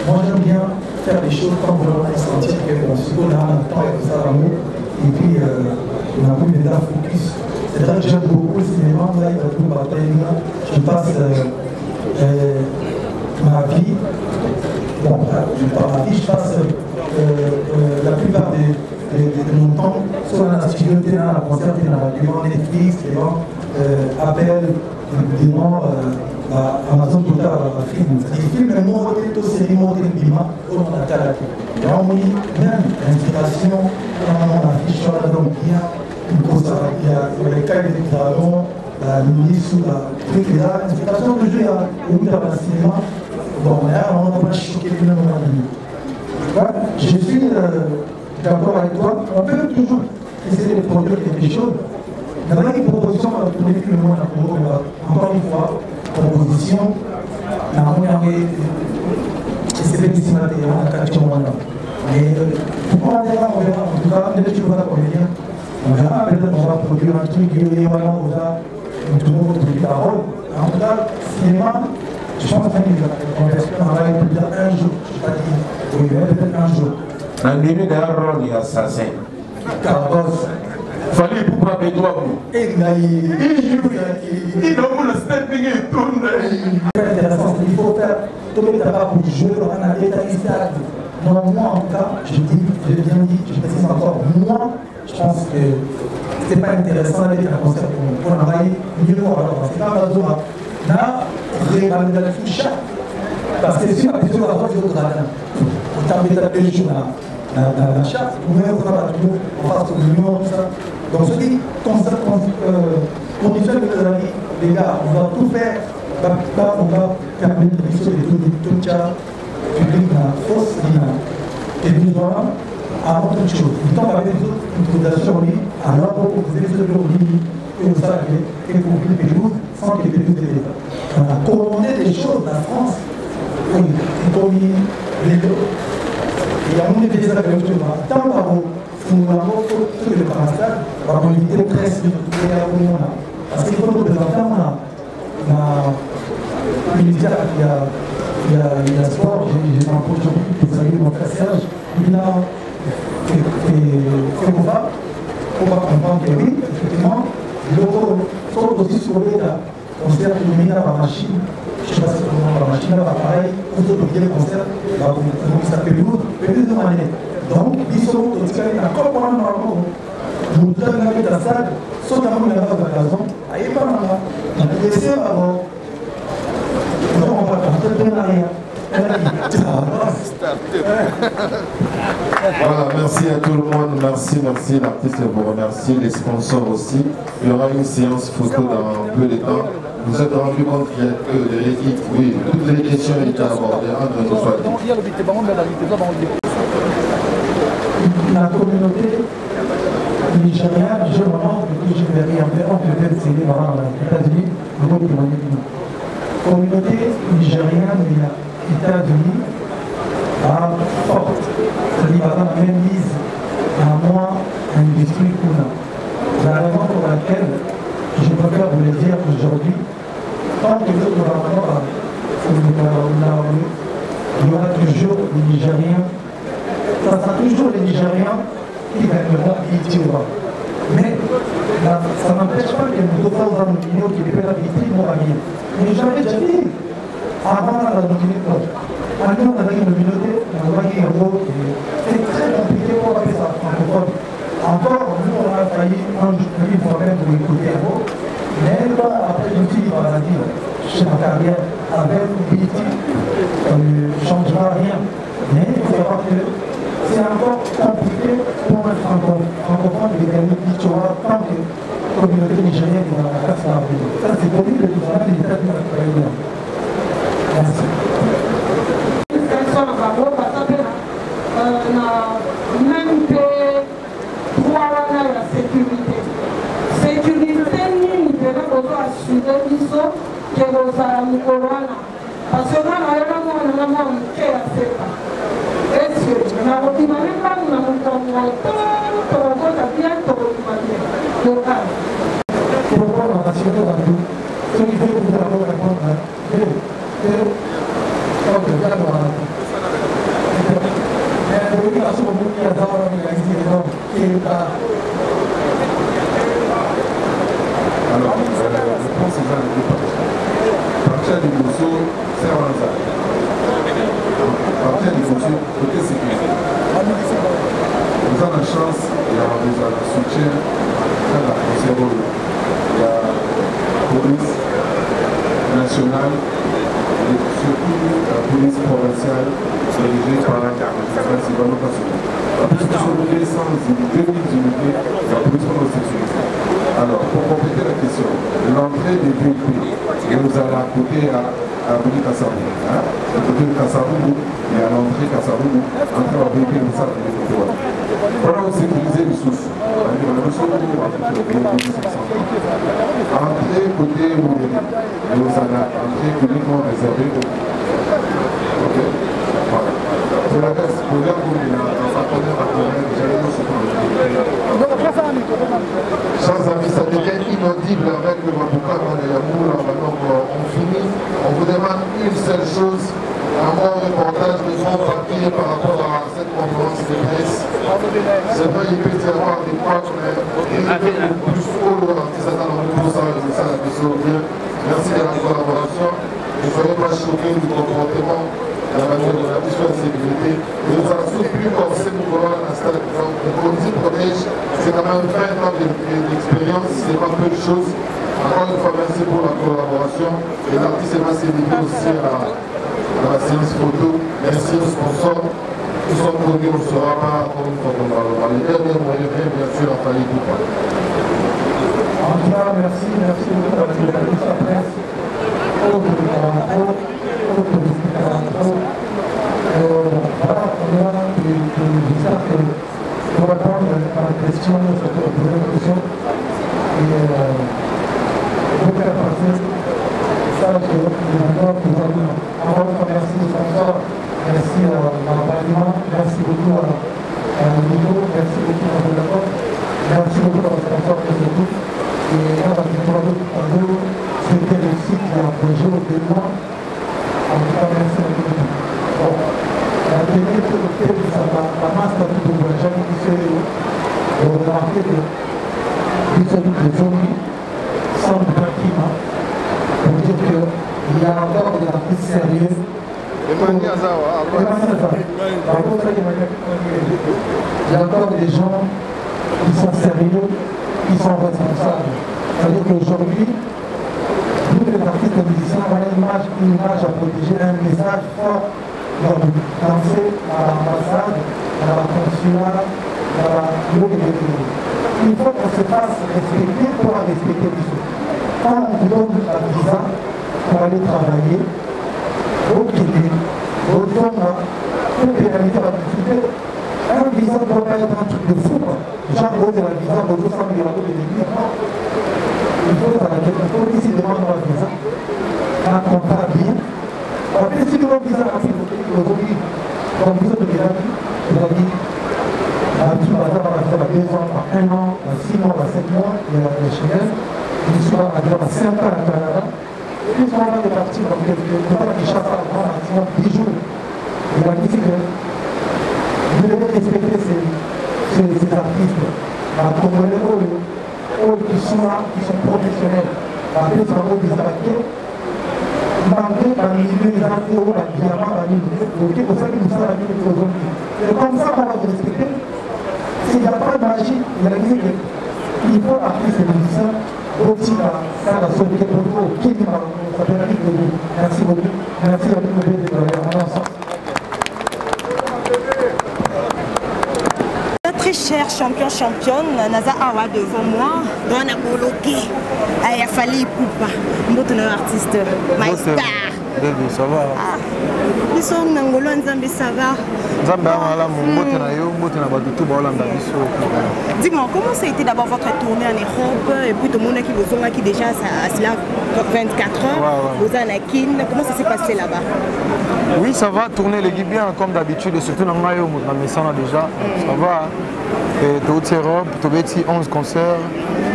moi j'aime bien faire des choses comme vraiment sentir que on a un temps et ça l'amour et puis on a plus d'état focus. C'est vrai que j'aime beaucoup le cinéma, là il y a tout bataille, je passe ma vie, bon, ma vie, je passe la plupart de mon temps soit dans la studio, dans la concert, dans la Netflix, appel, devant Amazon Total film. Les films, même moi, tout série, moi, bima, on a talaki. Même l'inspiration, on a affiché là, donc il y a les cailles de dragon, la milice ou la truc, l'inspiration que j'ai au bout de la cinéma. Bon, là, on n'a pas choqué le moment. Je suis d'accord avec toi, on peut toujours essayer de produire quelque chose. Il y a une proposition pour tous les films, encore une fois, proposition, c'est ici mais pourquoi on verra, en tout cas, peut-être que tu vas comédien, on verra, peut-être qu'on va produire un truc, tout le monde trouve des paroles. en tout cas, cinéma, je pense que on va peut dire un jour, je ne sais pas dire, oui, peut-être un jour. Un début d'un rôle, il y a assassin. Carrosse. Fallait pouvoir mettre toi. Il faut faire tout le travail pour jouer dans un état stade. Non, moi en tout cas, je dis, je l'ai bien dit, je précise encore, moi, je pense que c'est pas intéressant d'être un concert pour travailler mieux. Alors, c'est pas besoin. Là, il y a une fiche. Parce que si la personne va avoir des autres radins, on t'a mis les jours dans la charte, pour même on va tout, on fasse le numéro, tout ça. Donc, ce qui concerne condition de les gars, on va tout faire, on va permettre de visiter les tout le public dans la fausse et nous allons avant toute chose. Nous avons avec les autres utilisations, alors pour vous aider sur le ligne, et vous savez que vous pouvez Pélouse sans que Pélouse ait l'État. On a commandé des choses dans la France, oui, comme les deux. Il y a un des agriculteurs, tant par vous, nous avons tout le parassage, par l'unité presse de tout le monde. Parce qu'il faut nous présenter, on a militaire il y a sport, j'ai un projet pour saluer mon frère Serge, il a fait mon frère, on va comprendre que oui, effectivement, le faut aussi sauver la concert illuminé par machine, je ne sais pas si on la machine, là, pareil, on peut oublier le concert, donc ça fait lourd, mais de manière. Donc, ils sont aussi encore pendant normalement, nous devons aller dans la salle, sauf à mon erreur de la raison, à y pas là, on peut laisser avant. Voilà, merci à tout le monde, merci, l'artiste vous remercie, les sponsors aussi. Il y aura une séance photo dans un peu de temps. Vous êtes rendu compte qu'il y a que des équipes, oui, toutes les questions étaient abordées entre nous soit. La communauté nigériane, je me demande que je vais rien faire, on peut faire c'est les États-Unis, le monde du communauté nigérienne et les États-Unis forte. C'est-à-dire, par exemple, la même mise à moi, industrie qu'on a. La raison pour laquelle je préfère vous le dire aujourd'hui, tant que nous aurons il y aura toujours les Nigériens, ça sera toujours les Nigériens qui gagneront Itiora. Mais ça n'empêche pas que nous devons avoir une vidéo qui dépend de la vitrine, moi, mais j'avais déjà dit, avant la communauté, on a une communauté, on a une route, c'est très compliqué pour appeler ça francophone. Encore, nous, on a failli une fois même pour écouter un mot, mais après, je me suis dit, voilà, chez ma carrière, avec BT, ça ne changera rien. Mais il faut savoir que c'est encore compliqué pour un francophone de gagner l'histoire tant que la communauté nigérienne est dans la classe à l'avenir. Ça, c'est pour lui le gouvernement des États-Unis. Merci. Même que trois ans la sécurité. Sécurité, nous devons assurer l'ISO que vous allez nous corona. Parce que moi, je ne sais pas. Est-ce que je ne sais pas si alors, je pense que partir du Bosso, c'est un hasard. Partir du Bosso, côté sécurité. Nous avons la chance, il y a un soutien à la procédure. Il y a la police nationale et surtout la police provinciale dirigée par la Sylvano Kassoum. La police nationale sans 2000 unités, la police pour la sécurité. Alors, pour compléter la question, l'entrée des véhicules, nous allons à côté à Avenue Kassabou. À côté de Kassabou, il y a l'entrée Kassabou, entrée au véhicule, nous allons à côté. Voilà, on sécuriser le souffle. Entrée côté Mouré, nous allons entrer uniquement réservé. Ok. Voilà. C'est la classe, pour dire qu'on est un partenaire déjà nous chers amis, ça devient inaudible avec le Mabouka Manayamou, maintenant choqué du comportement de la manière de la mission de sécurité. Nous avons plus corsé pour voir la stade. Le policier protège, c'est quand même 20 ans d'expérience, c'est pas peu de choses. Encore une fois, merci pour la collaboration. Et l'artiste va s'éviter aussi à la séance photo. Merci aux sponsors. Tous sont produits, on ne saura pas encore une fois qu'on va le voir. Les derniers moyens, bien sûr, à Fali Poupa. En tout cas, merci beaucoup à la presse. J'espère que pour répondre à la question, sur la deuxième question, et pour faire passer ça, que nous allons encore une fois merci aux sponsors, merci à l'accompagnement, merci beaucoup à Nico, merci beaucoup à Vodafone, merci beaucoup à nos sponsors et surtout. Et là, c'était le site qui a approché au développement. En tout cas, merci beaucoup. Bon, la dernière chose, la masse de tout le gens qui fait remarquer que les zombies sont tranquilles pour dire qu'il y a encore des artistes sérieux. Il y a encore des gens qui sont sérieux, qui sont responsables. C'est-à-dire qu'aujourd'hui, nous les artistes et musiciens, on a une image à protéger, un message fort. Donc, danser à l'ambassade, à la consulat, à la il faut qu'on se fasse respecter pour respecter les choses. Quand on vous donne la visa pour aller travailler, au Québec, au Tonga, pour pérenniser la difficulté, un visa ne doit pas être un truc de fou. Genre, vous avez la visa, vous avez la visa, il faut ici demander la visa, un contrat bien. Après, si vous avez visa, aujourd'hui, comme visa de Mélanie, vous avez dit, à 2 ans, à 1 an, à 6 mois, à 7 mois, il y a les Chiliens, ils sont à 5 ans à Canada, ils sont là de partir dans quelques temps, ils chassent à maximum 10 jours. Il a dit que vous devez respecter ces artistes, à Congolais, qui sont là, qui sont professionnels. Après, ils sont des artistes. C'est comme ça qu'on va vous respecter. S'il n'y a pas de magie, il y a il faut appeler ces musiciens aussi à faire la solidarité pour qui s'appelle Eric Ledoux. Merci beaucoup. Merci à tous les deux. Très cher championne, Naza Awa devant moi, dans la bloqué. Il a fallu Poupa, notre artiste, my star. Ça va. Ils sont en Angola, ça va. Dis-moi, comment ça a été d'abord votre tournée en Europe et puis tout le monde qui vous a qui déjà à cela 24 heures, vous en avez comment ça s'est passé là-bas? Oui, ça va, tourner les bien comme d'habitude, et surtout dans le maillot, ça déjà, ça va. Et toute l'Europe, tu as 11 concerts,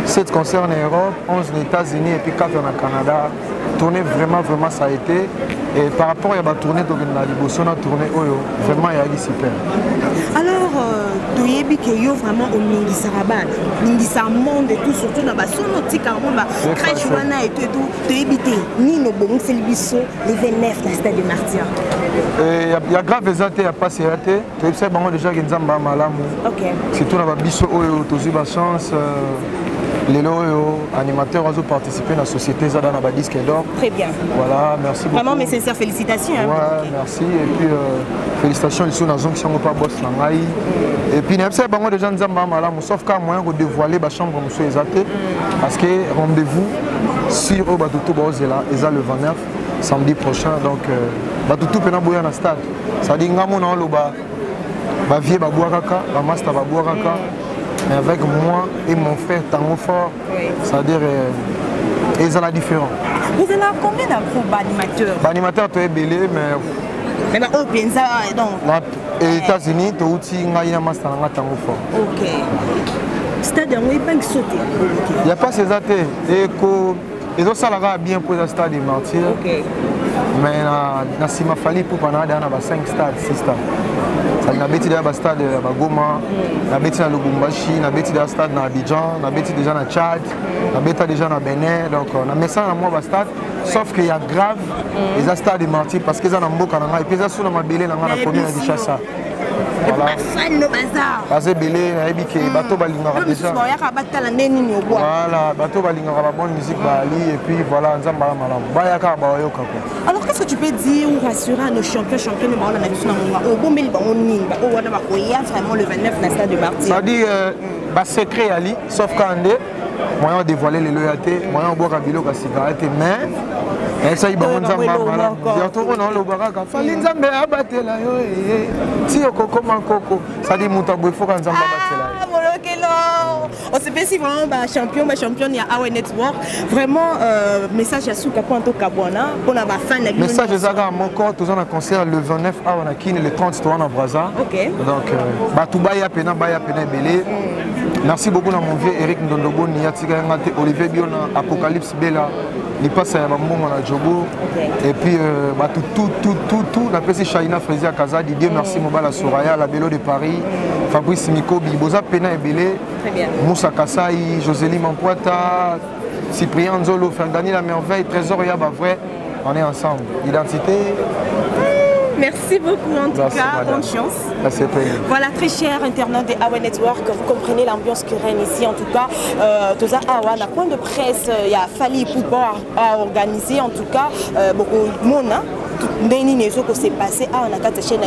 7 concerts en Europe, 11 aux États-Unis et puis 4 au Canada. Tourner vraiment ça a été. Et par rapport à la tournée de la Libosson, on a tourné vraiment il y a eu super. Alors, tu as dit que yo vraiment au Ningisaraban, Ningisamonde et tout, surtout dans la sonotique, crash wana et tout, tu as dit ni no bon c'est le bisso le 29 la stade de Martyr. Il y a grave des athées, il n'y a pas ces athées. Tu sais déjà qu'il y a un malamu. C'est tout dans la bisso, tu as eu la chance. Les animateurs ont participé à la société Zada na disque d'or. Très bien. Voilà, merci beaucoup. Vraiment mes sincères félicitations. Ouais, okay. Merci. Et puis félicitations ici dans Zonk Sango pas boss Langai. Et puis nous savons déjà nous avons là, sauf qu'à moyen de dévoiler la chambre monsieur Ezaté parce que rendez-vous sur au Batutu Bozela Eza le 29 samedi prochain donc Batutu pena boya na stade. Ça dit ngamo na loba ba vie ba boakaka, ba master ba boakaka. Avec moi et mon frère Tango Fort, c'est-à-dire ils ont la différence. Vous avez combien d'animateurs? Animateurs, tu es belé, mais. Mais au Penza, donc. Et États-Unis, tu as aussi un master Tango Fort. Ok. C'est-à-dire, il n'y a pas de sauter. Il n'y a pas ces athées. Et Ils ont ça bien pour le stade des martyrs. Mais na Sima Fali pour pendant dans 5 stades, 6 stades. Ça na beti dans le stade de Goma, na beti dans Lubumbashi, na beti dans le stade na Abidjan, na beti déjà na Tchad, na beti déjà na Bénin. Donc on a mis ça dans moi stade. Sauf qu'il y a grave les stades des martyrs parce qu'ils ont un beau canard et puis ils sont dans ma belé dans la commune de Chassa. Voilà. Parce que belé na ebike bateau balingara déjà. Voilà, bateau balingara la bonne musique bali et puis voilà nzamba malam. Bayaka ba yoka quoi. Alors qu'est-ce que tu peux dire ou rassurer à nos champions de Baola na biso na monga au bomel ba oninga o wana ba koya vraiment le 29 na stade de Martyrs. Ça dit secret ali sauf quand moyen de dévoiler les loyautés, moyen de boire un bilot à cigarette, mais ça y est, on a le baraka. Fallait nzambe abattre là, si au coco mancoco, ça dit moutabou, il faut qu'on nzambe abattre là. On se fait si vraiment champion, il y a Awe Network. Vraiment, message à Souka Kwanto Kabwana pour la fin de la message à Zaga mon corps, tous en un concert le 29 à Wanakine, le 30 c'est en Brazza. Ok. Donc, Batoubaïa Pena, Baya Pena Belé. Merci beaucoup à mon vieux Eric Ndondobo, Niatika Ngate, Olivier Biona, Apocalypse Bella, il passe à Bambo à Djogo. Et puis, tout, on appelle c'est Shaina Frézia Kaza, Didier, merci Mobala Soraya, la Bélo de Paris, Fabrice Miko, Biboza Pena et Belé, Moussa Kassaï, Josélie Mampoata, Cyprien Nzolo, Dani La Merveille, Trésor Yaba Vrai, on est ensemble. Identité. Merci beaucoup en tout cas, bonne chance. Voilà, très cher internaute des Awa Network, vous comprenez l'ambiance qui règne ici en tout cas. Tout ça, Awa, la point de presse, il y a Fali Poupa à organiser en tout cas. Beaucoup de monde, que c'est passé à la chaîne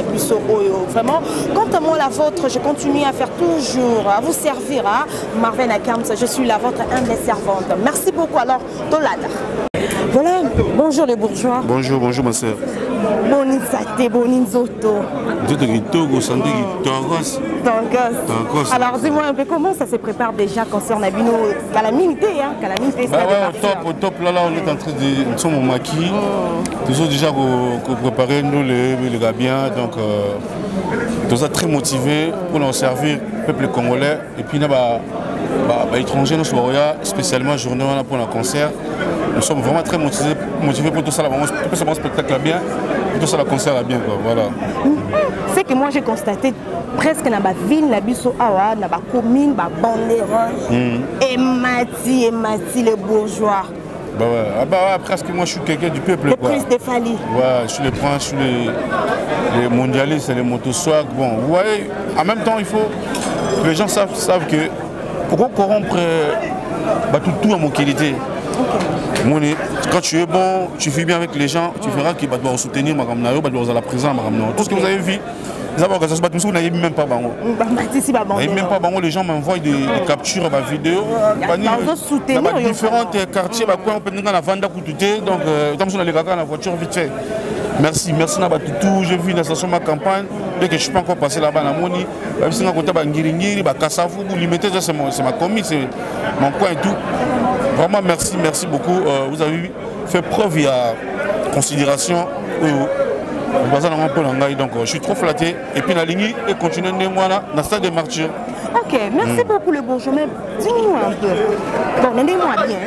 vraiment, quant à moi la vôtre, je continue à faire toujours, à vous servir, hein? Marvin Nakams, je suis la vôtre humble servante. Merci beaucoup alors, Tolada. Voilà, bonjour les bourgeois. Bonjour, bonjour ma soeur. Boni Sate, Boni Nzoto. Alors dis-moi un peu comment ça se prépare déjà concernant Nabino Calamité, hein? Calamité, au top, là on est en train de... Nous sommes au maquis. Nous avons déjà préparé nous les gars bien, donc nous sommes très motivés pour nous servir le peuple congolais. Et puis nous sommes étrangers, nous sommes spécialement journée pour un concert. Nous sommes vraiment très motivés pour tout ça, pour ce spectacle là bien, pour tout ça, le concert là bien, quoi. Voilà. C'est que moi j'ai constaté presque dans la ville, la biso awa, dans la commune, la banderon, et Mati les bourgeois. Bah ouais, presque moi je suis quelqu'un du peuple. Le prince de Fali. Ouais, je suis le prince, je suis les mondialistes, les motoswag. Bon, vous voyez, en même temps il faut que les gens savent que pour corrompre tout à mon qualité. Quand tu es bon, tu vis bien avec les gens, tu feras qu'ils vont soutenir ma la présence. Tout ce que vous avez vu, vous n'avez même pas bango. Même pas les gens m'envoient des captures, des vidéos. Dans différents quartiers, on peut la vendre à côté. Donc, dans la voiture vite fait. Merci Nabatutu. J'ai vu une station de ma campagne. Dès que je ne suis pas encore passé là-bas, c'est ma commune, c'est mon coin et tout. Vraiment merci beaucoup. Vous avez fait preuve, il y a considération. Donc je suis trop flatté. Et puis la ligne est continuée dans le stade des martyrs. Ok, merci beaucoup le bonjour. Mais dis-nous un peu. Bon, donnez-moi bien.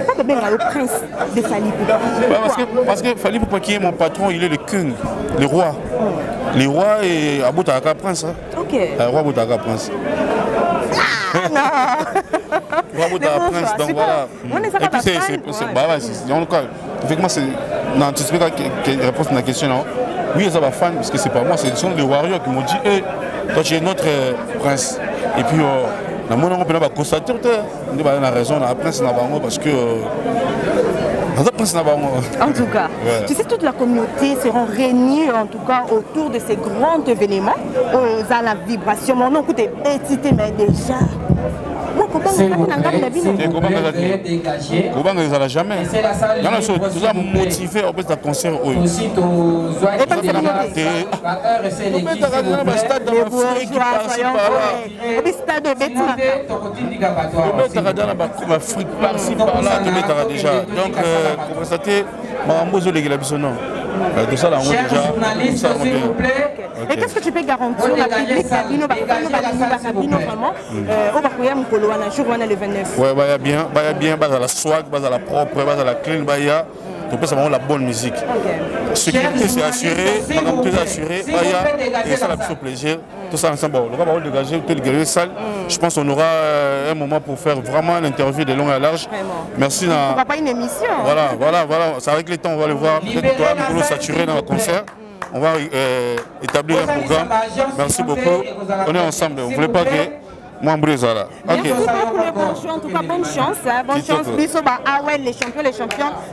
Pourquoi le prince de Fali Poupa? Parce que Fali Poupa qui est mon patron, il est le king, le roi. Le roi est à Boutaka Prince. Ok. Le roi Boutaka Prince. Roi Boutaka Prince, donc voilà. Et puis effectivement, c'est d'anticiper la réponse à la question. Oui, ça va fan, parce que c'est pas moi, c'est des warriors qui m'ont dit hey, toi tu es notre prince. Et puis, on peut constater que tu as raison, la prince n'a pas parce que. En tout cas, tu sais, toute la communauté seront réunie en tout cas autour de ces grands événements. À la vibration, mon nom coûte petit, mais déjà. C'est jamais. Nous avons motivé au bout d'un concert. Donc, pour constater, Tout ça, là, on déjà. S'il vous plaît. Et qu'est-ce que tu peux garantir au public vraiment au Bakoya Mukoloana, jour le 29? Ouais, il y a bien, base à la swag, base à la propre, base à la clean, il y a. Donc c'est vraiment la bonne musique. Sécurité c'est assuré, madame tout est assuré, et ça la plus au plaisir. Tout ça ensemble, on va dégager tout le guerrier salle. Je pense qu'on aura un moment pour faire vraiment une interview de long et large. Merci. On va pas une émission. Voilà. C'est avec les temps, on va le voir. Peut-être toi, Mukolo saturé dans le concert. On va établir un programme. Merci beaucoup. On est ensemble. Vous ne voulez pas que moi, Mbrizala. Merci beaucoup, en tout cas, bonne chance. Bonne chance. Bisous, Awen, les champions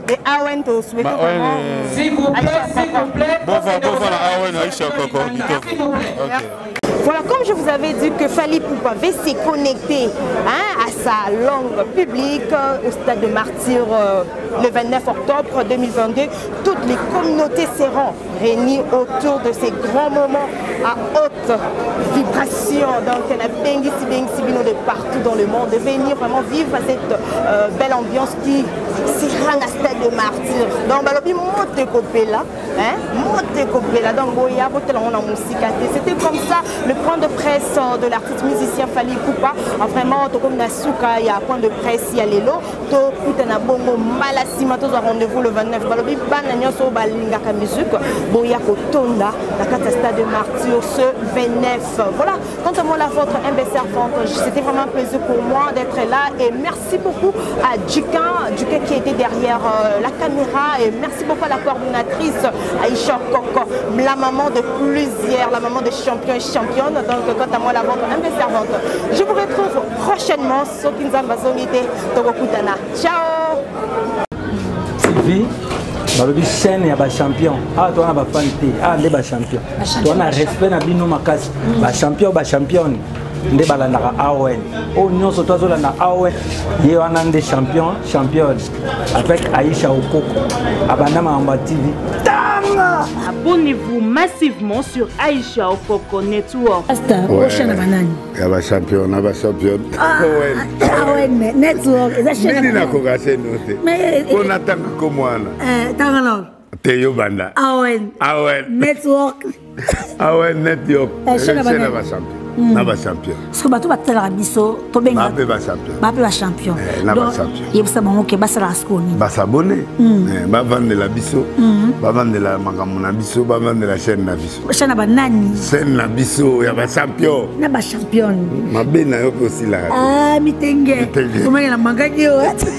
de Awen, te souhaitons vraiment. S'il vous plaît. Bon vent à Awen, Aïcha Koko. Voilà, comme je vous avais dit que Fally Ipupa va se connecter à sa langue publique au stade de Martyrs le 29 octobre 2022, toutes les communautés seront réunies autour de ces grands moments à haute vibration. Donc, on a Bengi Sibino de partout dans le monde, de venir vraiment vivre cette belle ambiance qui s'irrang à stade de Martyrs. Donc, c'était comme ça le point de presse de l'artiste musicien Fally Ipupa. Vraiment, comme Nasuka, il y a un point de presse, il y a les lots. Bongo Malasima, tous rendez-vous le 29. Balobi Bananyoso Balingaka musique. Boya Kotonda, la stade de Martyrs ce 29. Voilà, quant à moi, la vôtre, MBC Servante, c'était vraiment un plaisir pour moi d'être là. Et merci beaucoup à Duquin qui était derrière la caméra. Et merci beaucoup à la coordinatrice Aïcha Koko, la maman de plusieurs, la maman des champions et championnes. Donc, quant à moi, la vôtre, MBC Servante. Je vous retrouve prochainement sur Kinzamba Zongite Togokutana. Ciao! Sylvie, balobi chaîne ya ba champion. Ah toi na ba fan té. Ah les ba champion. Toi na respect na bino makasi. Ba champion ba championne. Nde balandaka AON. Oh nyonso toi zola na AON. Ye wana nde championne avec Aïcha Okoko. Abandama Amba TV. Abonnez-vous massivement sur Aïcha Okoko Network. Prochaine banane. Ya ba champion, na ba championne. AON Network. Nini na kokase note. On attend comme moi. Tangalo. Teyo banda. AON Network. AON Network. C'est la champion. Na ba champion. Parce que bato batela biso to benga. Ba champion. Ba champion. Na ba champion. Yebisa bango ke basala skoni. Ba s'abonner. Ba vendre la biso. Ba vendre la makambo na biso, ba vendre la chaîne na biso. Chaîne na banani. Chaîne na biso ya ba champion. Na ba champion. Mabe na yo aussi la. Ah mitenge. Comment la mangaki yo.